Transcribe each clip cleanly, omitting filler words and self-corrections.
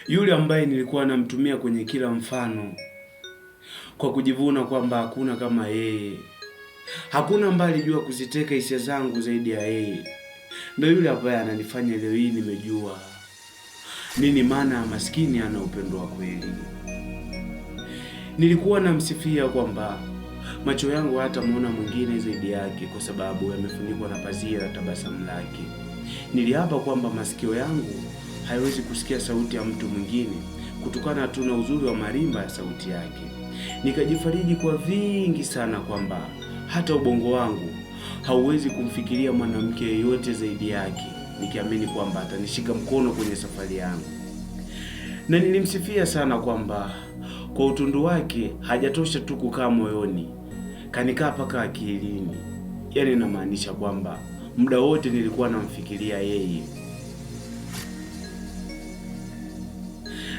Yule ambaye nilikuwa namtumia kwenye kila mfano kwa kujivuna kwamba hakuna kama yeye. Hakuna ambaye alijua kuziteka hisia zangu zaidi ya yeye. Ndio yule ambaye ananifanya leo hii nimejua nini maana ya maskini ana upendo wa kweli. Nilikuwa namsifia kwamba macho yangu hatamuona mwingine zaidi yake kwa sababu yamefunikwa na pazia la tabasamu lake. Niliapa kwamba masikio yangu haiwezi kusikia sauti ya mtu mwingine kutokana tu na uzuri wa marimba ya sauti yake. Nikajifariji kwa vingi sana kwamba hata ubongo wangu hauwezi kumfikiria mwanamke yeyote zaidi yake, nikiamini kwamba atanishika mkono kwenye safari yangu. Na nilimsifia sana kwamba kwa utundu wake hajatosha tu kukaa moyoni, kanikaa paka akilini. Yaani inamaanisha kwamba muda wote nilikuwa namfikiria yeye.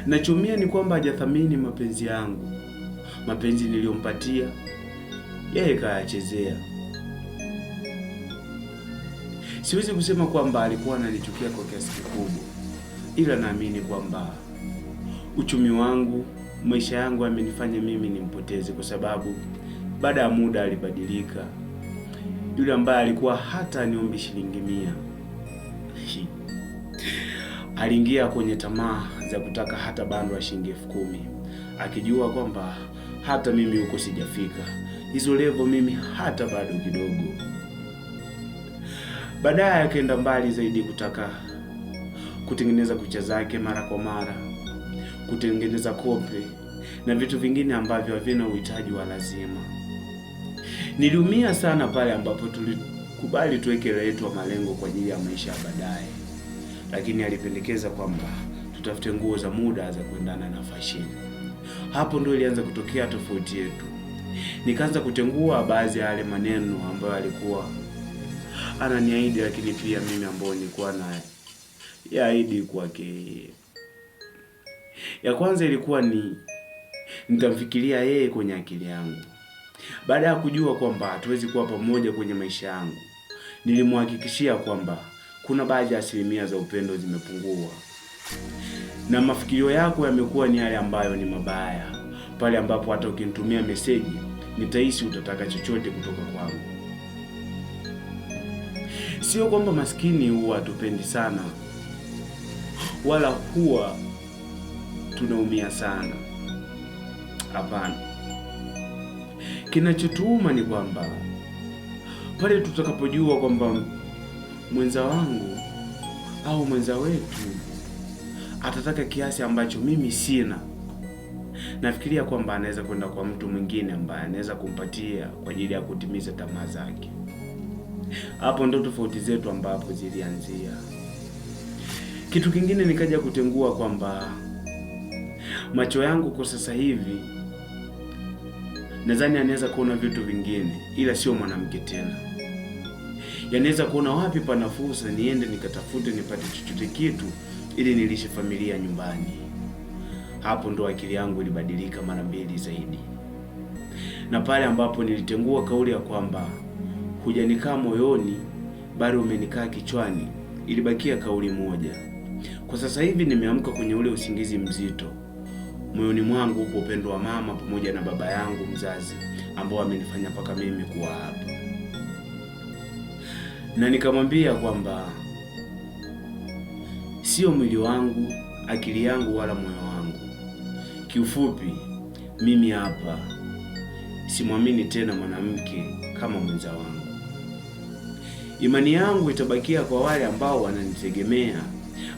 Nachumia ni kwamba hajathamini mapenzi yangu. Mapenzi niliyompatia yeye kayachezea. Siwezi kusema kwamba alikuwa ananichukia kwa kiasi kikubwa, ila naamini kwamba uchumi wangu, maisha yangu yamenifanya mimi nimpoteze, kwa sababu baada ya muda alibadilika. Yule ambaye alikuwa hata aniombi shilingi 100 aliingia kwenye tamaa za kutaka hata bando ya shilingi 10,000, akijua kwamba hata mimi huko sijafika hizo level, mimi hata bado kidogo. Baadaye akaenda mbali zaidi kutaka kutengeneza kucha zake mara kwa mara, kutengeneza kope na vitu vingine ambavyo havina uhitaji wa lazima. Niliumia sana pale ambapo tulikubali tuweke letu wa malengo kwa ajili ya maisha ya baadaye, lakini alipendekeza kwamba tutafute nguo za muda za kuendana na fashion. Hapo ndio ilianza kutokea tofauti yetu. Nikaanza kutengua baadhi ya yale maneno ambayo alikuwa ananiahidi, lakini pia mimi ambao nilikuwa na yaahidi kwake. Ya kwanza ilikuwa ni nitamfikiria yeye kwenye akili yangu. Baada ya kujua kwamba hatuwezi kuwa pamoja kwenye maisha yangu, nilimhakikishia kwamba kuna baadhi ya asilimia za upendo zimepungua, na mafikirio yako yamekuwa ni yale ambayo ni mabaya, pale ambapo hata ukinitumia meseji nitahisi utataka chochote kutoka kwangu. Sio kwamba maskini huwa hatupendi sana, wala huwa tunaumia sana. Hapana. Kinachotuuma ni kwamba pale tutakapojua kwamba mwenza wangu au mwenza wetu atataka kiasi ambacho mimi sina, nafikiria kwamba anaweza kwenda kwa mtu mwingine ambaye anaweza kumpatia kwa ajili ya kutimiza tamaa zake. Hapo ndo tofauti zetu ambapo zilianzia. Kitu kingine nikaja kutengua kwamba macho yangu kwa sasa hivi nadhani anaweza kuona vitu vingine, ila sio mwanamke tena. Yanaweza kuona wapi pana fursa niende nikatafute nipate chochote kitu ili nilishe familia nyumbani. Hapo ndo akili yangu ilibadilika mara 2 zaidi. Na pale ambapo nilitengua kauli ya kwamba hujanikaa moyoni bali umenikaa kichwani, ilibakia kauli moja. Kwa sasa hivi nimeamka kwenye ule usingizi mzito. Moyoni mwangu upo upendo wa mama pamoja na baba yangu mzazi ambao amenifanya mpaka mimi kuwa hapa. Na nikamwambia kwamba sio mwili wangu, akili yangu wala moyo wangu. Kiufupi, mimi hapa simwamini tena mwanamke kama mwenza wangu. Imani yangu itabakia kwa wale ambao wananitegemea,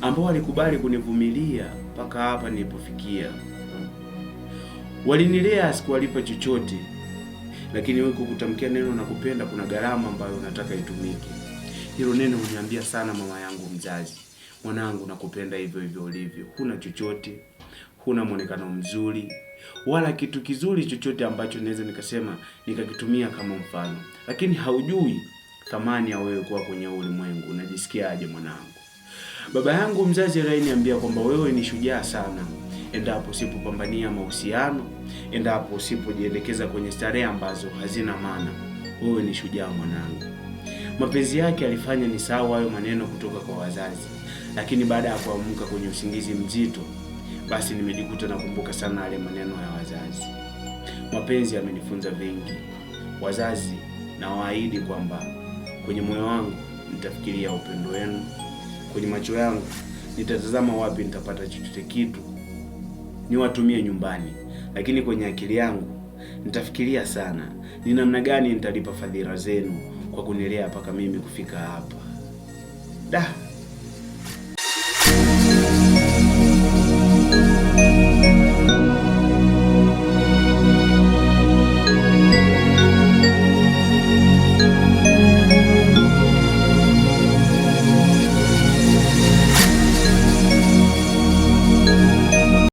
ambao walikubali kunivumilia mpaka hapa nilipofikia. Walinilea, sikuwalipa chochote, lakini wewe kukutamkia neno na kupenda kuna gharama ambayo unataka itumike. Hilo neno huniambia sana mama yangu mzazi, mwanangu nakupenda hivyo hivyo ulivyo. Huna chochote, huna muonekano mzuri, wala kitu kizuri chochote ambacho naweza nikasema nikakitumia kama mfano. Lakini haujui thamani ya wewe kuwa kwenye ulimwengu. Unajisikiaje mwanangu? Baba yangu mzazi aliniambia kwamba wewe ni shujaa sana endapo usipopambania mahusiano, endapo usipojielekeza kwenye starehe ambazo hazina maana. Wewe ni shujaa mwanangu. Mapenzi yake alifanya nisahau hayo maneno kutoka kwa wazazi, lakini baada ya kuamka kwenye usingizi mzito basi nimejikuta nakumbuka sana yale maneno ya wazazi. Mapenzi yamenifunza vingi. Wazazi, nawaahidi kwamba kwenye moyo wangu nitafikiria upendo wenu, kwenye macho yangu nitatazama wapi nitapata chochote kitu niwatumie nyumbani, lakini kwenye akili yangu nitafikiria sana ni namna gani nitalipa fadhila zenu kwa kunilea mpaka mimi kufika hapa.